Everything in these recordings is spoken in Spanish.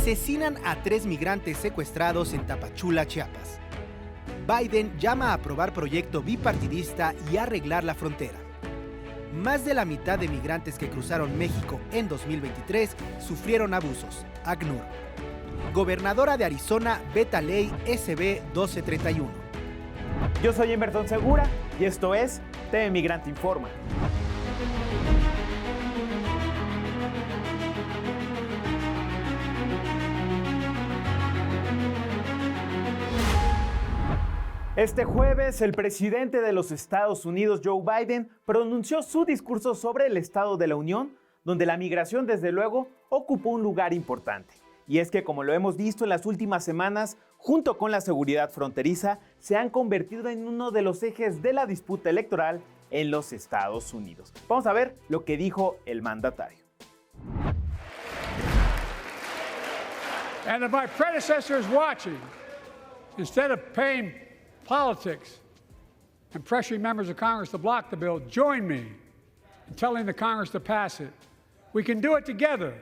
Asesinan a 3 migrantes secuestrados en Tapachula, Chiapas. Biden llama a aprobar proyecto bipartidista y arreglar la frontera. Más de la mitad de migrantes que cruzaron México en 2023 sufrieron abusos. ACNUR. Gobernadora de Arizona veta ley SB 1231. Yo soy Emerson Segura y esto es TV Migrante Informa. Este jueves, el presidente de los Estados Unidos, Joe Biden, pronunció su discurso sobre el Estado de la Unión, donde la migración, desde luego, ocupó un lugar importante. Y es que, como lo hemos visto en las últimas semanas, junto con la seguridad fronteriza, se han convertido en uno de los ejes de la disputa electoral en los Estados Unidos. Vamos a ver lo que dijo el mandatario. And if my predecessor is watching, instead of paying politics and pressuring members of Congress to block the bill, join me in telling the Congress to pass it. We can do it together,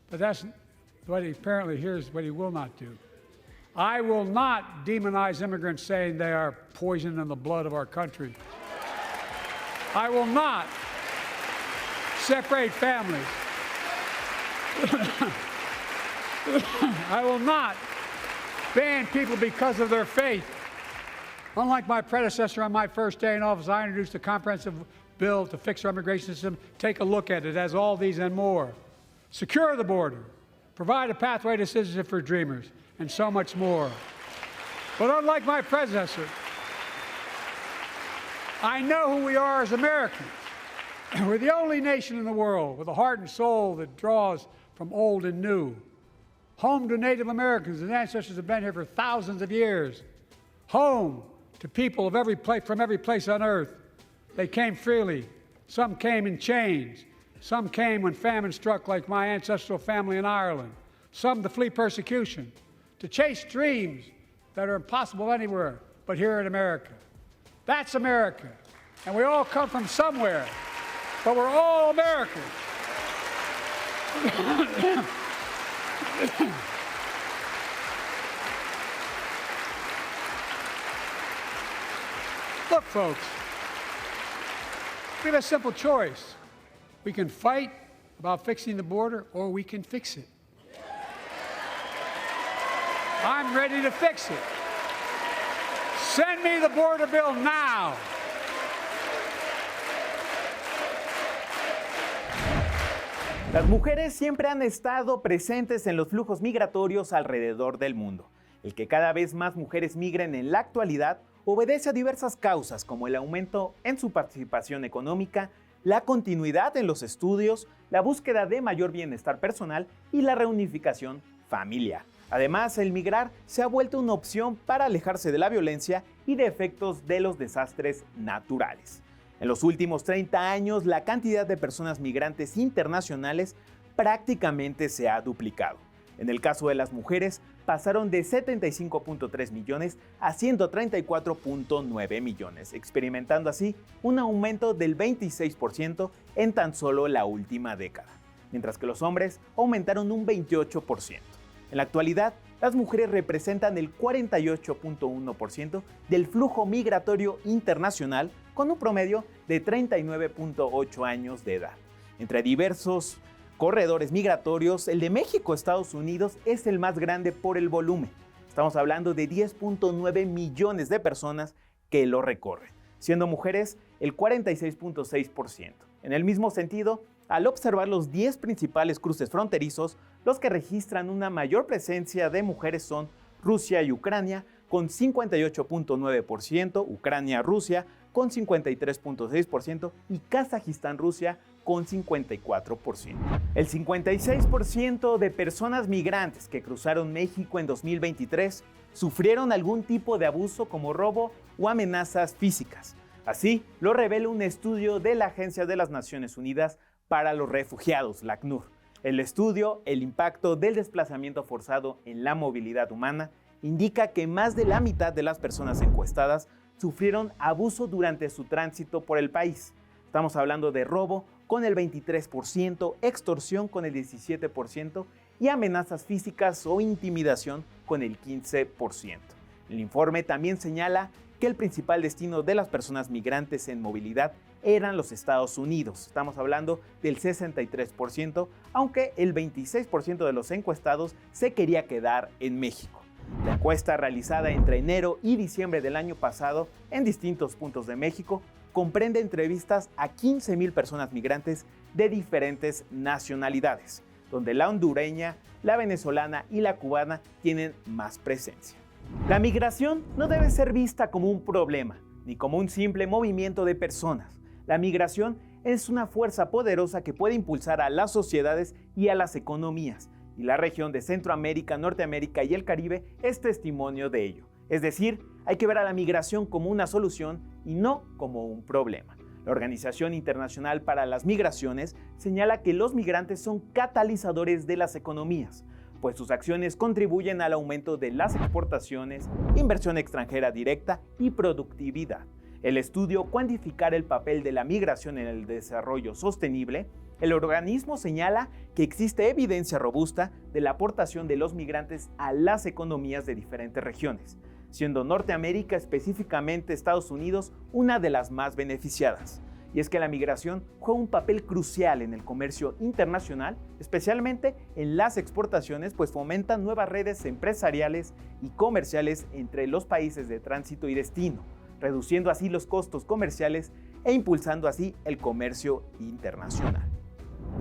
but that's what he apparently here's what he will not do. I will not demonize immigrants saying they are poison in the blood of our country. I will not separate families. I will not ban people because of their faith. Unlike my predecessor on my first day in office, I introduced a comprehensive bill to fix our immigration system. Take a look at it. It has all these and more. Secure the border. Provide a pathway to citizenship for dreamers, and so much more. But unlike my predecessor, I know who we are as Americans. We're the only nation in the world with a heart and soul that draws from old and new. Home to Native Americans, whose ancestors have been here for thousands of years. Home to people of from every place on earth. They came freely. Some came in chains. Some came when famine struck, like my ancestral family in Ireland. Some to flee persecution, to chase dreams that are impossible anywhere but here in America. That's America. And we all come from somewhere, but we're all Americans. Look, folks, we have a simple choice. We can fight about fixing the border, or we can fix it. I'm ready to fix it. Send me the border bill now. Las mujeres siempre han estado presentes en los flujos migratorios alrededor del mundo. El que cada vez más mujeres migren en la actualidad obedece a diversas causas, como el aumento en su participación económica, la continuidad en los estudios, la búsqueda de mayor bienestar personal y la reunificación familiar. Además, el migrar se ha vuelto una opción para alejarse de la violencia y de efectos de los desastres naturales. En los últimos 30 años, la cantidad de personas migrantes internacionales prácticamente se ha duplicado. En el caso de las mujeres, pasaron de 75.3 millones a 134.9 millones, experimentando así un aumento del 26% en tan solo la última década, mientras que los hombres aumentaron un 28%. En la actualidad, las mujeres representan el 48.1% del flujo migratorio internacional, con un promedio de 39.8 años de edad. Entre diversos corredores migratorios, el de México a Estados Unidos es el más grande por el volumen. Estamos hablando de 10.9 millones de personas que lo recorren, siendo mujeres el 46.6%. En el mismo sentido, al observar los 10 principales cruces fronterizos, los que registran una mayor presencia de mujeres son Rusia y Ucrania con 58.9%, Ucrania-Rusia con 53.6% y Kazajistán-Rusia con 54%. El 56% de personas migrantes que cruzaron México en 2023 sufrieron algún tipo de abuso como robo o amenazas físicas. Así lo revela un estudio de la Agencia de las Naciones Unidas para los Refugiados, la ACNUR. El estudio, El impacto del desplazamiento forzado en la movilidad humana, indica que más de la mitad de las personas encuestadas sufrieron abuso durante su tránsito por el país. Estamos hablando de robo con el 23%, extorsión con el 17% y amenazas físicas o intimidación con el 15%. El informe también señala que el principal destino de las personas migrantes en movilidad eran los Estados Unidos. Estamos hablando del 63%, aunque el 26% de los encuestados se quería quedar en México. La encuesta realizada entre enero y diciembre del año pasado en distintos puntos de México comprende entrevistas a 15,000 personas migrantes de diferentes nacionalidades, donde la hondureña, la venezolana y la cubana tienen más presencia. La migración no debe ser vista como un problema, ni como un simple movimiento de personas. La migración es una fuerza poderosa que puede impulsar a las sociedades y a las economías, y la región de Centroamérica, Norteamérica y el Caribe es testimonio de ello. Es decir, hay que ver a la migración como una solución y no como un problema. La Organización Internacional para las Migraciones señala que los migrantes son catalizadores de las economías, pues sus acciones contribuyen al aumento de las exportaciones, inversión extranjera directa y productividad. El estudio Cuantificar el papel de la migración en el desarrollo sostenible, el organismo señala que existe evidencia robusta de la aportación de los migrantes a las economías de diferentes regiones, siendo Norteamérica, específicamente Estados Unidos, una de las más beneficiadas. Y es que la migración juega un papel crucial en el comercio internacional, especialmente en las exportaciones, pues fomentan nuevas redes empresariales y comerciales entre los países de tránsito y destino, reduciendo así los costos comerciales e impulsando así el comercio internacional.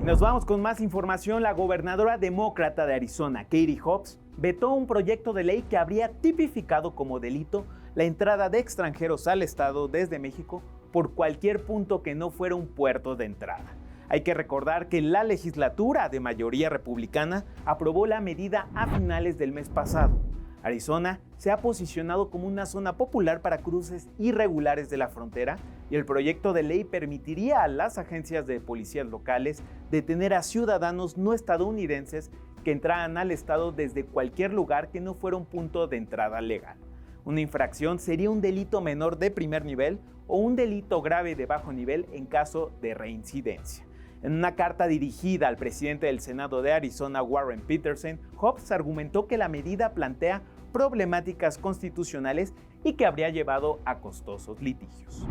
Y nos vamos con más información. La gobernadora demócrata de Arizona, Katie Hobbs, vetó un proyecto de ley que habría tipificado como delito la entrada de extranjeros al estado desde México por cualquier punto que no fuera un puerto de entrada. Hay que recordar que la legislatura de mayoría republicana aprobó la medida a finales del mes pasado. Arizona se ha posicionado como una zona popular para cruces irregulares de la frontera y el proyecto de ley permitiría a las agencias de policías locales detener a ciudadanos no estadounidenses que entraran al estado desde cualquier lugar que no fuera un punto de entrada legal. Una infracción sería un delito menor de primer nivel o un delito grave de bajo nivel en caso de reincidencia. En una carta dirigida al presidente del Senado de Arizona, Warren Peterson, Hobbs argumentó que la medida plantea problemáticas constitucionales y que habría llevado a costosos litigios.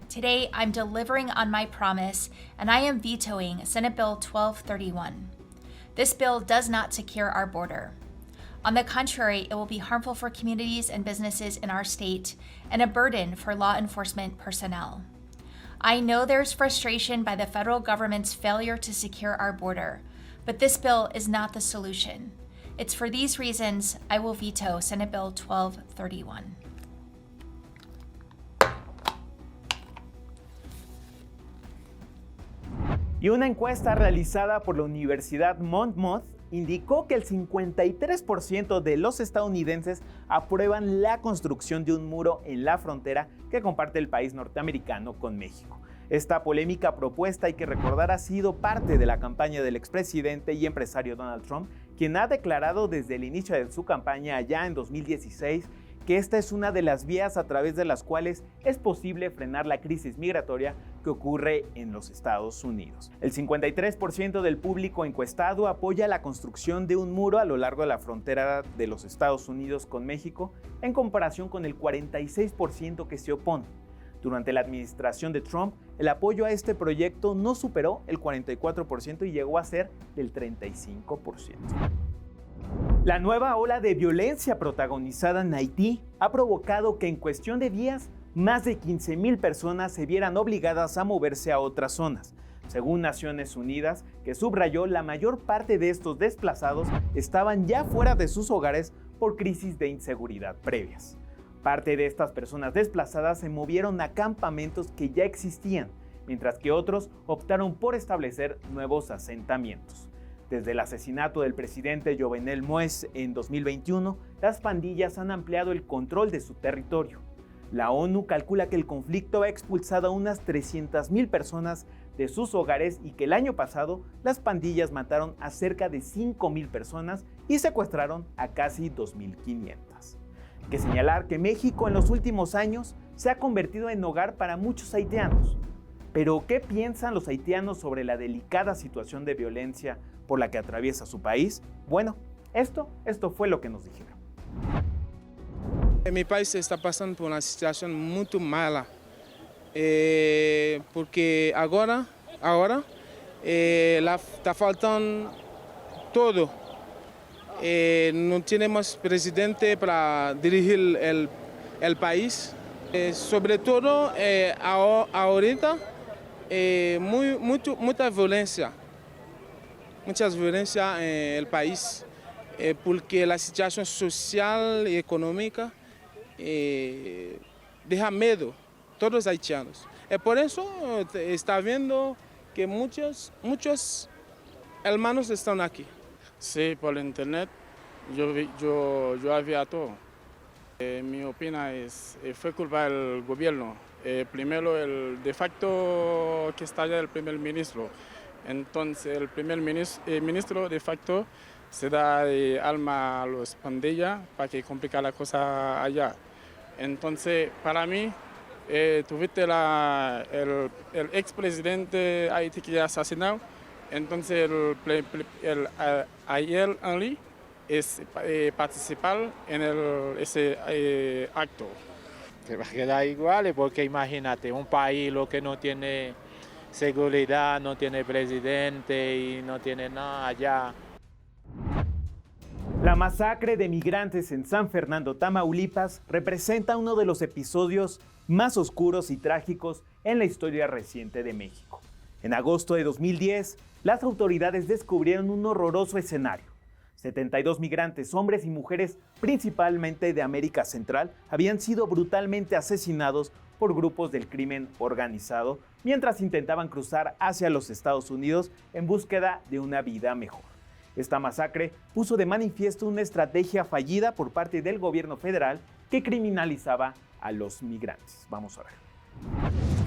Today, I'm delivering on my promise, and I am vetoing Senate Bill 1231. This bill does not secure our border. On the contrary, it will be harmful for communities and businesses in our state and a burden for law enforcement personnel. I know there's frustration by the federal government's failure to secure our border, but this bill is not the solution. It's for these reasons I will veto Senate Bill 1231. Y una encuesta realizada por la Universidad Monmouth indicó que el 53% de los estadounidenses aprueban la construcción de un muro en la frontera que comparte el país norteamericano con México. Esta polémica propuesta, hay que recordar, ha sido parte de la campaña del expresidente y empresario Donald Trump, quien ha declarado desde el inicio de su campaña allá en 2016 que esta es una de las vías a través de las cuales es posible frenar la crisis migratoria que ocurre en los Estados Unidos. El 53% del público encuestado apoya la construcción de un muro a lo largo de la frontera de los Estados Unidos con México, en comparación con el 46% que se opone. Durante la administración de Trump, el apoyo a este proyecto no superó el 44% y llegó a ser del 35%. La nueva ola de violencia protagonizada en Haití ha provocado que en cuestión de días más de 15,000 personas se vieran obligadas a moverse a otras zonas. Según Naciones Unidas, que subrayó, la mayor parte de estos desplazados estaban ya fuera de sus hogares por crisis de inseguridad previas. Parte de estas personas desplazadas se movieron a campamentos que ya existían, mientras que otros optaron por establecer nuevos asentamientos. Desde el asesinato del presidente Jovenel Moïse en 2021, las pandillas han ampliado el control de su territorio. La ONU calcula que el conflicto ha expulsado a unas 300,000 personas de sus hogares y que el año pasado las pandillas mataron a cerca de 5,000 personas y secuestraron a casi 2,500. Hay que señalar que México en los últimos años se ha convertido en hogar para muchos haitianos. Pero, ¿qué piensan los haitianos sobre la delicada situación de violencia por la que atraviesa su país? Bueno, esto fue lo que nos dijeron. Mi país está pasando por una situación muy mala, porque ahora está faltando todo. No tenemos presidente para dirigir el país. Sobre todo ahorita, mucha violencia en el país, porque la situación social y económica deja miedo a todos los haitianos. Por eso está viendo que muchos hermanos están aquí. Sí, por internet yo había todo. Mi opinión fue culpa del gobierno. Primero el de facto que está allá el primer ministro. Entonces el primer ministro de facto se da de alma a los pandillas para que complique la cosa allá. Entonces para mí tuviste el expresidente Haití que asesinado. Entonces ayer only es participar en ese acto. Se va a quedar igual porque imagínate, un país lo que no tiene seguridad, no tiene presidente y no tiene nada allá. La masacre de migrantes en San Fernando, Tamaulipas, representa uno de los episodios más oscuros y trágicos en la historia reciente de México. En agosto de 2010, las autoridades descubrieron un horroroso escenario. 72 migrantes, hombres y mujeres, principalmente de América Central, habían sido brutalmente asesinados por grupos del crimen organizado mientras intentaban cruzar hacia los Estados Unidos en búsqueda de una vida mejor. Esta masacre puso de manifiesto una estrategia fallida por parte del gobierno federal que criminalizaba a los migrantes. Vamos a ver.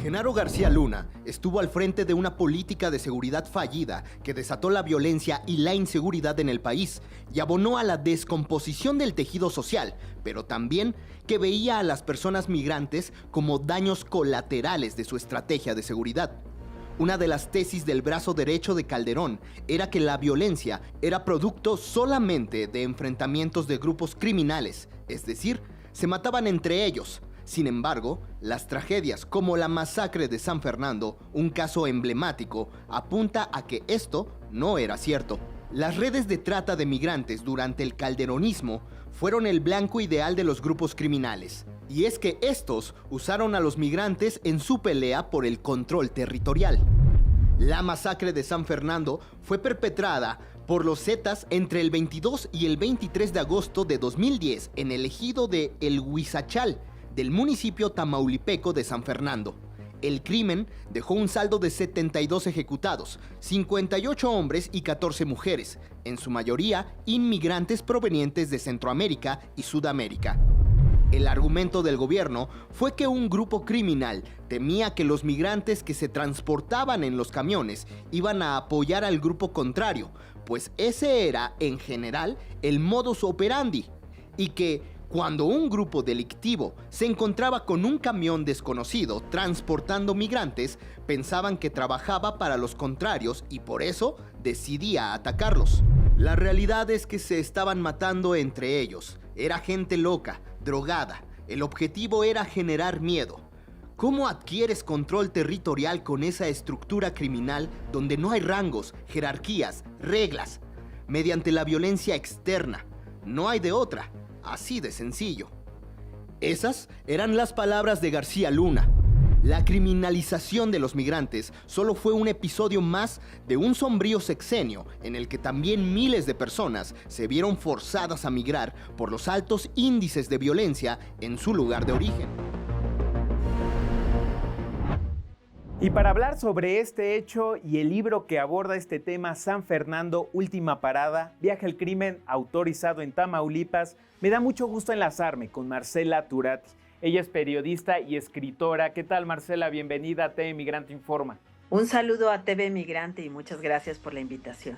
Genaro García Luna estuvo al frente de una política de seguridad fallida que desató la violencia y la inseguridad en el país y abonó a la descomposición del tejido social, pero también que veía a las personas migrantes como daños colaterales de su estrategia de seguridad. Una de las tesis del brazo derecho de Calderón era que la violencia era producto solamente de enfrentamientos de grupos criminales, es decir, se mataban entre ellos. Sin embargo, las tragedias como la masacre de San Fernando, un caso emblemático, apunta a que esto no era cierto. Las redes de trata de migrantes durante el calderonismo fueron el blanco ideal de los grupos criminales. Y es que estos usaron a los migrantes en su pelea por el control territorial. La masacre de San Fernando fue perpetrada por los Zetas entre el 22 y el 23 de agosto de 2010 en el ejido de El Huizachal, del municipio tamaulipeco de San Fernando. El crimen dejó un saldo de 72 ejecutados, 58 hombres y 14 mujeres, en su mayoría inmigrantes provenientes de Centroamérica y Sudamérica. El argumento del gobierno fue que un grupo criminal temía que los migrantes que se transportaban en los camiones iban a apoyar al grupo contrario, pues ese era, en general, el modus operandi, y que cuando un grupo delictivo se encontraba con un camión desconocido transportando migrantes, pensaban que trabajaba para los contrarios y por eso decidía atacarlos. La realidad es que se estaban matando entre ellos. Era gente loca, drogada. El objetivo era generar miedo. ¿Cómo adquieres control territorial con esa estructura criminal donde no hay rangos, jerarquías, reglas? Mediante la violencia externa. No hay de otra. Así de sencillo. Esas eran las palabras de García Luna. La criminalización de los migrantes solo fue un episodio más de un sombrío sexenio en el que también miles de personas se vieron forzadas a migrar por los altos índices de violencia en su lugar de origen. Y para hablar sobre este hecho y el libro que aborda este tema, San Fernando, Última Parada, Viaje al Crimen, autorizado en Tamaulipas, me da mucho gusto enlazarme con Marcela Turati. Ella es periodista y escritora. ¿Qué tal, Marcela? Bienvenida a TV Migrante Informa. Un saludo a TV Migrante y muchas gracias por la invitación.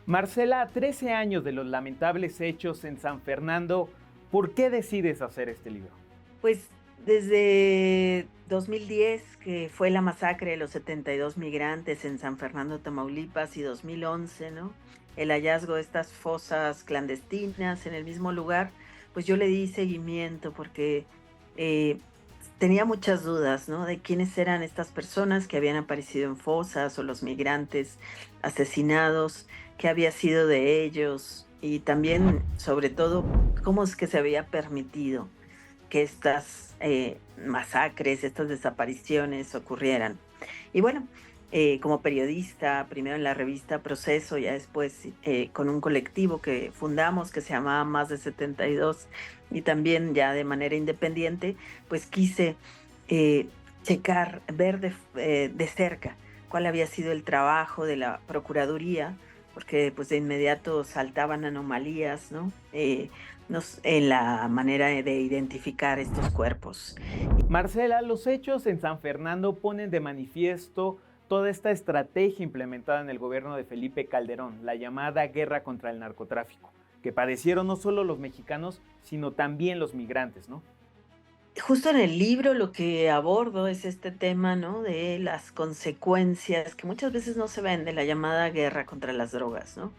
Marcela, a 13 años de los lamentables hechos en San Fernando, ¿por qué decides hacer este libro? Pues Desde 2010, que fue la masacre de los 72 migrantes en San Fernando, Tamaulipas, y 2011, ¿no? El hallazgo de estas fosas clandestinas en el mismo lugar, pues yo le di seguimiento porque eh, tenía muchas dudas, ¿no? De quiénes eran estas personas que habían aparecido en fosas o los migrantes asesinados, qué había sido de ellos y también, sobre todo, cómo es que se había permitido que estas masacres, estas desapariciones ocurrieran. Y bueno, como periodista, primero en la revista Proceso, ya después con un colectivo que fundamos que se llamaba Más de 72 y también ya de manera independiente, pues quise checar, ver de cerca cuál había sido el trabajo de la Procuraduría, porque pues de inmediato saltaban anomalías, ¿no? En la manera de identificar estos cuerpos. Marcela, los hechos en San Fernando ponen de manifiesto toda esta estrategia implementada en el gobierno de Felipe Calderón, la llamada guerra contra el narcotráfico, que padecieron no solo los mexicanos, sino también los migrantes, ¿no? Justo en el libro lo que abordo es este tema, ¿no? De las consecuencias que muchas veces no se ven de la llamada guerra contra las drogas, ¿no?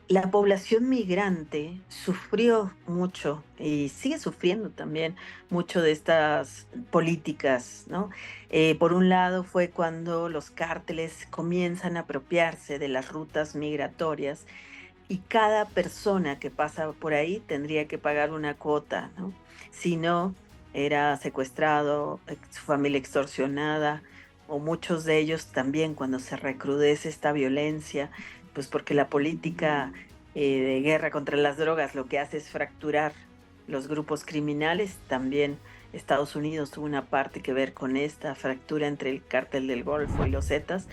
La población migrante sufrió mucho y sigue sufriendo también mucho de estas políticas, ¿no? Por un lado fue cuando los cárteles comienzan a apropiarse de las rutas migratorias y cada persona que pasa por ahí tendría que pagar una cuota, ¿no? Si no, era secuestrado, su familia extorsionada, o muchos de ellos también cuando se recrudece esta violencia, pues porque la política de guerra contra las drogas lo que hace es fracturar los grupos criminales. También Estados Unidos tuvo una parte que ver con esta fractura entre el cártel del Golfo y los Zetas,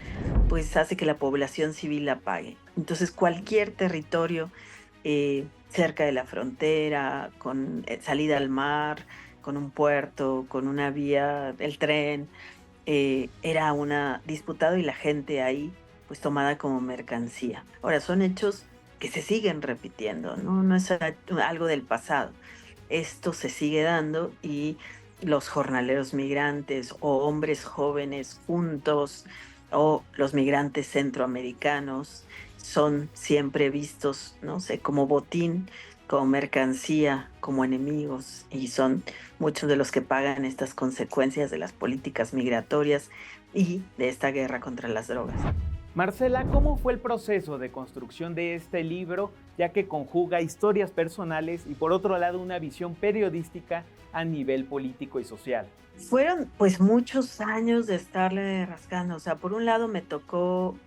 pues hace que la población civil la pague. Entonces cualquier territorio cerca de la frontera, con salida al mar, con un puerto, con una vía, el tren, era una disputado y la gente ahí pues tomada como mercancía. Ahora, son hechos que se siguen repitiendo, ¿no? No es algo del pasado. Esto se sigue dando y los jornaleros migrantes o hombres jóvenes juntos o los migrantes centroamericanos son siempre vistos, no sé, como botín, como mercancía, como enemigos, y son muchos de los que pagan estas consecuencias de las políticas migratorias y de esta guerra contra las drogas. Marcela, ¿cómo fue el proceso de construcción de este libro, ya que conjuga historias personales y por otro lado una visión periodística a nivel político y social? Fueron pues muchos años de estarle rascando, o sea, por un lado me tocó,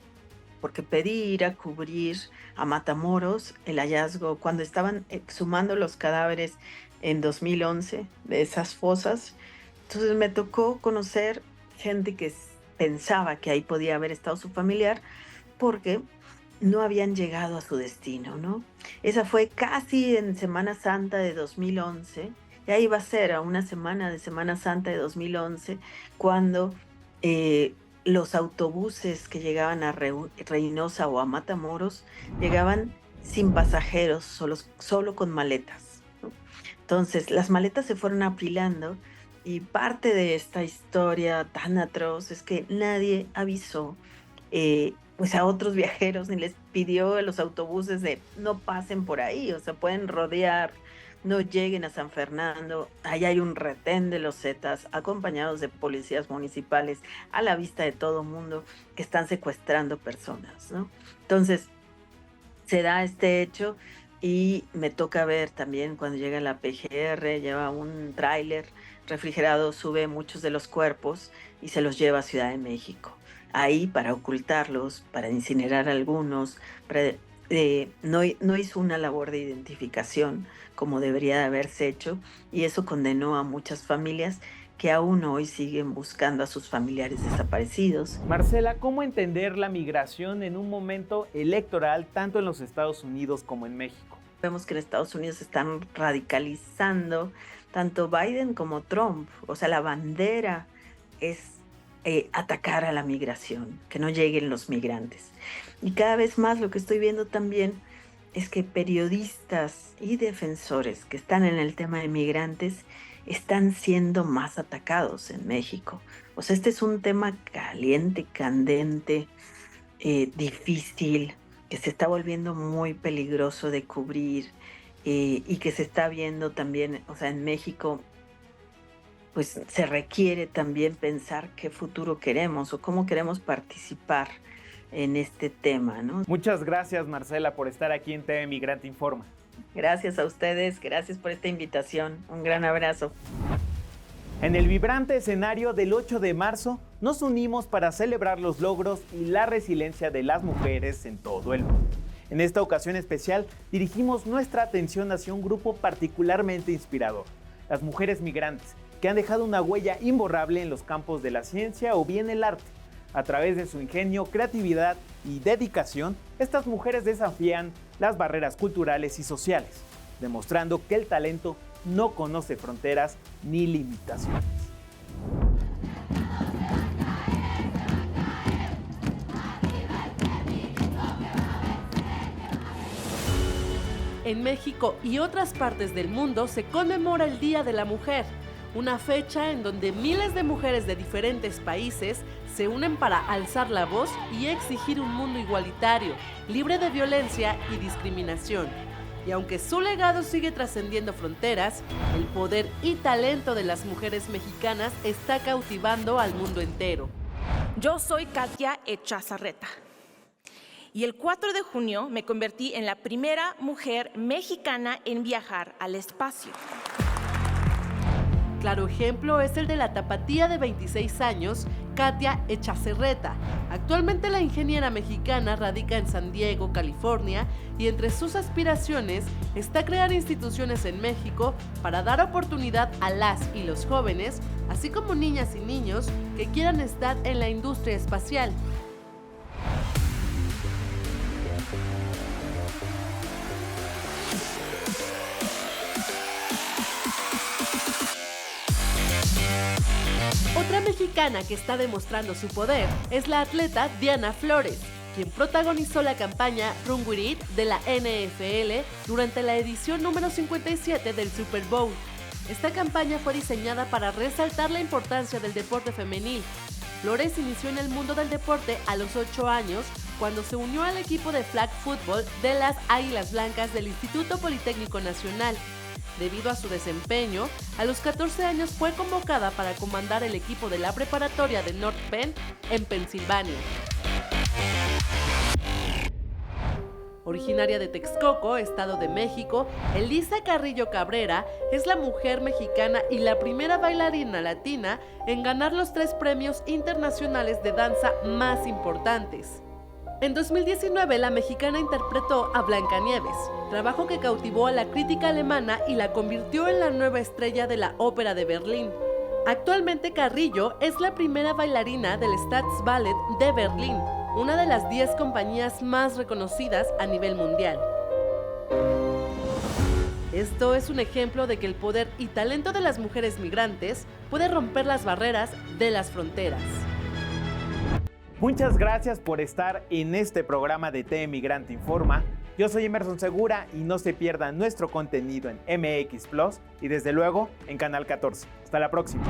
porque pedí ir a cubrir a Matamoros el hallazgo cuando estaban exhumando los cadáveres en 2011 de esas fosas. Entonces me tocó conocer gente que pensaba que ahí podía haber estado su familiar porque no habían llegado a su destino, ¿no? Esa fue casi en Semana Santa de 2011, y ahí va a ser a una semana de Semana Santa de 2011, cuando los autobuses que llegaban a Reynosa o a Matamoros llegaban sin pasajeros, solo con maletas, ¿no? Entonces las maletas se fueron apilando. Y parte de esta historia tan atroz es que nadie avisó pues a otros viajeros ni les pidió a los autobuses de no pasen por ahí, o sea, pueden rodear, no lleguen a San Fernando. Ahí hay un retén de los Zetas acompañados de policías municipales a la vista de todo mundo que están secuestrando personas, ¿no? Entonces se da este hecho y me toca ver también cuando llega la PGR, lleva un tráiler refrigerado, sube muchos de los cuerpos y se los lleva a Ciudad de México. Ahí para ocultarlos, para incinerar algunos, no hizo una labor de identificación como debería de haberse hecho, y eso condenó a muchas familias que aún hoy siguen buscando a sus familiares desaparecidos. Marcela, ¿cómo entender la migración en un momento electoral tanto en los Estados Unidos como en México? Vemos que en Estados Unidos se están radicalizando tanto Biden como Trump. O sea, la bandera es atacar a la migración, que no lleguen los migrantes. Y cada vez más lo que estoy viendo también es que periodistas y defensores que están en el tema de migrantes están siendo más atacados en México. O sea, este es un tema caliente, candente, difícil, que se está volviendo muy peligroso de cubrir y que se está viendo también, o sea, en México, pues se requiere también pensar qué futuro queremos o cómo queremos participar en este tema, ¿no? Muchas gracias, Marcela, por estar aquí en TV Migrante Informa. Gracias a ustedes, gracias por esta invitación. Un gran abrazo. En el vibrante escenario del 8 de marzo, nos unimos para celebrar los logros y la resiliencia de las mujeres en todo el mundo. En esta ocasión especial, dirigimos nuestra atención hacia un grupo particularmente inspirador, las mujeres migrantes, que han dejado una huella imborrable en los campos de la ciencia o bien el arte. A través de su ingenio, creatividad y dedicación, estas mujeres desafían las barreras culturales y sociales, demostrando que el talento no conoce fronteras ni limitaciones. En México y otras partes del mundo se conmemora el Día de la Mujer, una fecha en donde miles de mujeres de diferentes países se unen para alzar la voz y exigir un mundo igualitario, libre de violencia y discriminación. Y aunque su legado sigue trascendiendo fronteras, el poder y talento de las mujeres mexicanas está cautivando al mundo entero. Yo soy Katia Echazarreta y el 4 de junio me convertí en la primera mujer mexicana en viajar al espacio. Claro ejemplo es el de la tapatía de 26 años, Katia Echazarreta. Actualmente la ingeniera mexicana radica en San Diego, California, y entre sus aspiraciones está crear instituciones en México para dar oportunidad a las y los jóvenes, así como niñas y niños que quieran estar en la industria espacial. Otra mexicana que está demostrando su poder es la atleta Diana Flores, quien protagonizó la campaña Run With It de la NFL durante la edición número 57 del Super Bowl. Esta campaña fue diseñada para resaltar la importancia del deporte femenil. Flores inició en el mundo del deporte a los 8 años cuando se unió al equipo de flag football de las Águilas Blancas del Instituto Politécnico Nacional. Debido a su desempeño, a los 14 años fue convocada para comandar el equipo de la preparatoria de North Penn en Pensilvania. Originaria de Texcoco, Estado de México, Elisa Carrillo Cabrera es la mujer mexicana y la primera bailarina latina en ganar los 3 premios internacionales de danza más importantes. En 2019, la mexicana interpretó a Blancanieves, trabajo que cautivó a la crítica alemana y la convirtió en la nueva estrella de la Ópera de Berlín. Actualmente Carrillo es la primera bailarina del Staatsballet de Berlín, una de las 10 compañías más reconocidas a nivel mundial. Esto es un ejemplo de que el poder y talento de las mujeres migrantes puede romper las barreras de las fronteras. Muchas gracias por estar en este programa de TV Migrante Informa. Yo soy Emerson Segura y no se pierdan nuestro contenido en MX Plus y desde luego en Canal 14. Hasta la próxima.